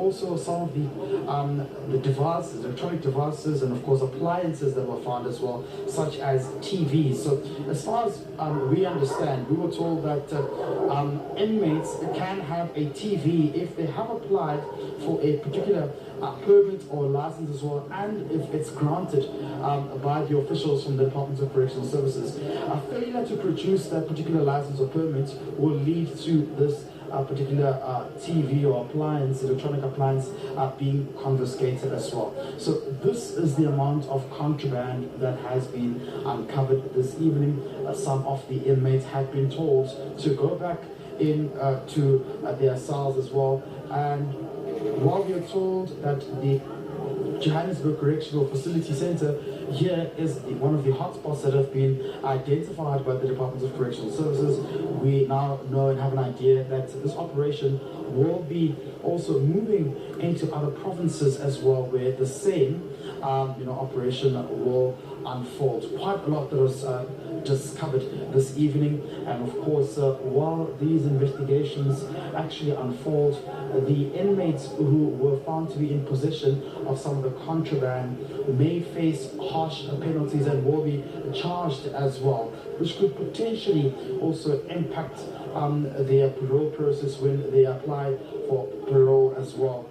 also some of the devices, electronic devices, and of course appliances that were found as well, such as TVs. So as far as we understand, we were told that inmates can have a TV if they have applied for a particular permit or license as well, and if it's granted by the officials from the Department of Correctional Services. A failure to produce that particular license or permit will lead to this particular TV or appliance, electronic appliance, being confiscated as well. So this is the amount of contraband that has been uncovered this evening. Some of the inmates have been told to go back in to their cells as well. And while we are told that the Johannesburg Correctional Facility Center here is one of the hotspots that have been identified by the Department of Correctional Services, we now know and have an idea that this operation will be also moving into other provinces as well, where the same operation will unfold. Quite a lot that was discovered this evening, and of course while these investigations actually unfold, the inmates who were found to be in possession of some of the contraband may face harsh penalties and will be charged as well, which could potentially also impact their parole process when they apply for parole as well.